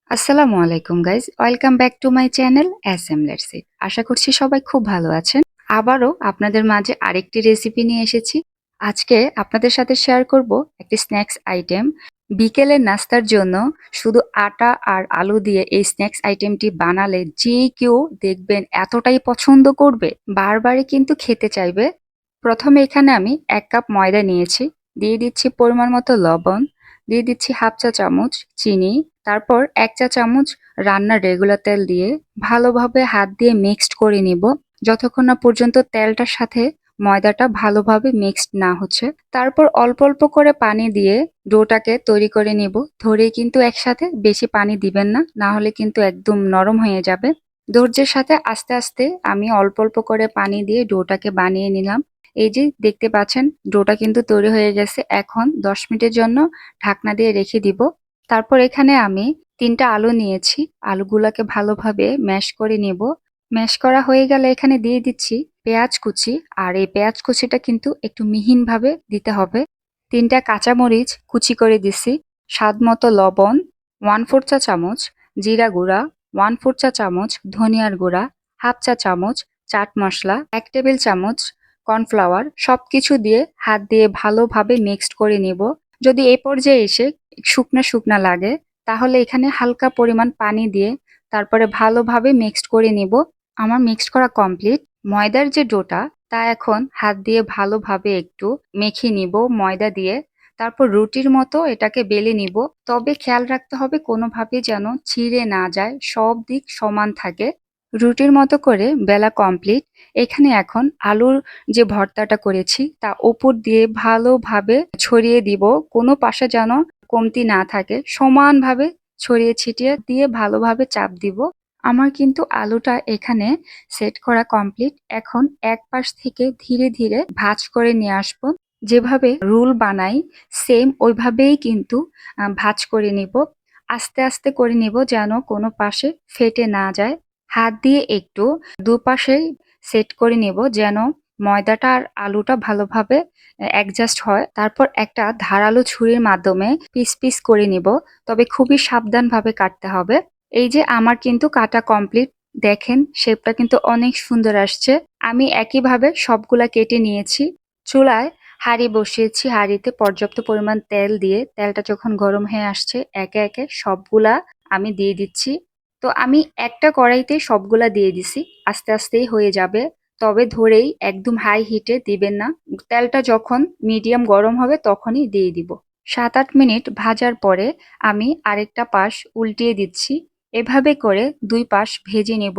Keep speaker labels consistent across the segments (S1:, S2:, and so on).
S1: আসসালামু আলাইকুম guys, welcome back to my channel SM let's eat. আশা করছি সবাই খুব ভালো আছেন। আবারও আপনাদের মাঝে আরেকটি রেসিপি নিয়ে এসেছি। আজকে আপনাদের সাথে শেয়ার করব একটি স্ন্যাক্স আইটেম। বিকেলের নাস্তার জন্য শুধু আটা আর আলু দিয়ে এই স্ন্যাক্স আইটেমটি বানালে যে কেউ দেখবেন এতটাই পছন্দ করবে, বারবারই কিন্তু খেতে চাইবে। প্রথমে এখানে আমি 1 কাপ ময়দা নিয়েছি, দিয়ে দিচ্ছি পরিমাণ মতো লবণ, দিয়ে দিচ্ছি হাফ চা চামচ চিনি, তারপর 1 চা চামচ রান্নার রেগুলার তেল দিয়ে ভালোভাবে হাত দিয়ে মিক্সড করে নিব, যতক্ষণ না পর্যন্ত তেলটার সাথে ময়দাটা ভালোভাবে মিক্সড না হচ্ছে। তারপর অল্প অল্প করে পানি দিয়ে ডোটাকে তৈরি করে নিব। ধরেই কিন্তু একসাথে বেশি পানি দিবেন না, না হলে কিন্তু একদম নরম হয়ে যাবে। ধৈর্যের সাথে আস্তে আস্তে আমি অল্প অল্প করে পানি দিয়ে ডোটাকে বানিয়ে নিলাম। এই যে দেখতে পাচ্ছেন, ডোটা কিন্তু তৈরি হয়ে গেছে। এখন 10 মিনিটের জন্য ঢাকনা দিয়ে রেখে দিব। তারপর এখানে আমি 3টা আলু নিয়েছি, আলুগুলাকে ভালোভাবে ম্যাশ করে নিব। ম্যাশ করা হয়ে গেলে এখানে দিয়ে দিচ্ছি পেঁয়াজ কুচি, আর এই পেঁয়াজ কুচিটা কিন্তু একটু মিহিনভাবে দিতে হবে। 3টা কাঁচামরিচ কুচি করে দিছি, স্বাদ মতো লবণ, 1/4 চা চামচ জিরা গুঁড়া, 1/4 চা চামচ ধনিয়ার গুঁড়া, হাফ চা চামচ চাট মশলা, 1 টেবিল চামচ কর্নফ্লাওয়ার, সবকিছু দিয়ে হাত দিয়ে ভালোভাবে মিক্সড করে নিব। যদি এই পর্যায়ে এসে শুকনা শুকনা লাগে, তাহলে এখানে হালকা পরিমাণ পানি দিয়ে তারপরে ভালোভাবে মিক্সড করে নিব। আমার মিক্সড করা কমপ্লিট। ময়দার যে ডোটা, তা এখন হাত দিয়ে ভালোভাবে একটু মেখে নিব ময়দা দিয়ে। তারপর রুটির মতো এটাকে বেলে নিব। তবে খেয়াল রাখতে হবে কোনোভাবে যেন ছিঁড়ে না যায়, সব দিক সমান থাকে। রুটির মতো করে বেলা কমপ্লিট। এখানে এখন আলুর যে ভর্তাটা করেছি তা উপর দিয়ে ভালোভাবে ছড়িয়ে দিব, কোনো পাশে যেন কমতি না থাকে, সমানভাবে ছড়িয়ে ছিটিয়ে দিয়ে ভালোভাবে চাপ দিব। আমার কিন্তু আলুটা এখানে সেট করা কমপ্লিট। এখন এক পাশ থেকে ধীরে ধীরে ভাঁজ করে নিয়ে আসবো। যেভাবে রোল বানাই সেম ওইভাবেই কিন্তু ভাঁজ করে নিব। আস্তে আস্তে করে নিব যেন কোনো পাশে ফেটে না যায়। হাত দিয়ে একটু দুপাশেই সেট করে নিব যেন ময়দাটা আর আলুটা ভালোভাবে অ্যাডজাস্ট হয়। তারপর একটা ধারালো ছুরির মাধ্যমে পিস পিস করে নিব, তবে খুবই সাবধানভাবে কাটতে হবে। এই যে আমার কিন্তু কাটা কমপ্লিট। দেখেন শেপটা কিন্তু অনেক সুন্দর আসছে। আমি একইভাবে সবগুলা কেটে নিয়েছি। চুলায় হাঁড়ি বসিয়েছি, হাঁড়িতে পর্যাপ্ত পরিমাণ তেল দিয়ে তেলটা যখন গরম হয়ে আসছে একে একে সবগুলা আমি দিয়ে দিচ্ছি। তো আমি একটা কড়াইতে সবগুলা দিয়ে দিছি, আস্তে আস্তেই হয়ে যাবে। তবে ধরেই একদম হাই হিটে দিবেন না, তেলটা যখন মিডিয়াম গরম হবে তখনই দিয়ে দিব। 7-8 মিনিট ভাজার পরে আমি আরেকটা পাশ উল্টিয়ে দিচ্ছি। এভাবে করে 2 পাশ ভেজে নেব।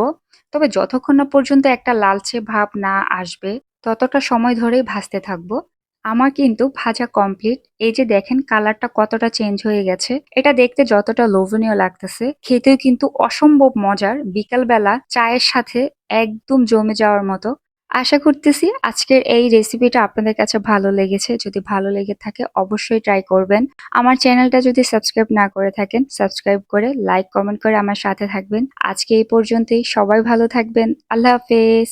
S1: তবে যতক্ষণ না পর্যন্ত একটা লালচে ভাব না আসবে ততটা সময় ধরেই ভাজতে থাকবো। আমার কিন্তু ভাজা কমপ্লিট। এই যে দেখেন কালারটা কতটা চেঞ্জ হয়ে গেছে। এটা দেখতে যতটা লোভনীয় লাগতেছে, খেতেও কিন্তু অসম্ভব মজার। বিকালবেলা চায়ের সাথে একদম জমে যাওয়ার মতো। আশা করতেছি আজকের এই রেসিপিটা আপনাদের কাছে ভালো লেগেছে। যদি ভালো লেগে থাকে অবশ্যই ট্রাই করবেন। আমার চ্যানেলটা যদি সাবস্ক্রাইব না করে থাকেন, সাবস্ক্রাইব করে লাইক কমেন্ট করে আমার সাথে থাকবেন। আজকে এই পর্যন্তই। সবাই ভালো থাকবেন। আল্লাহ হাফেজ।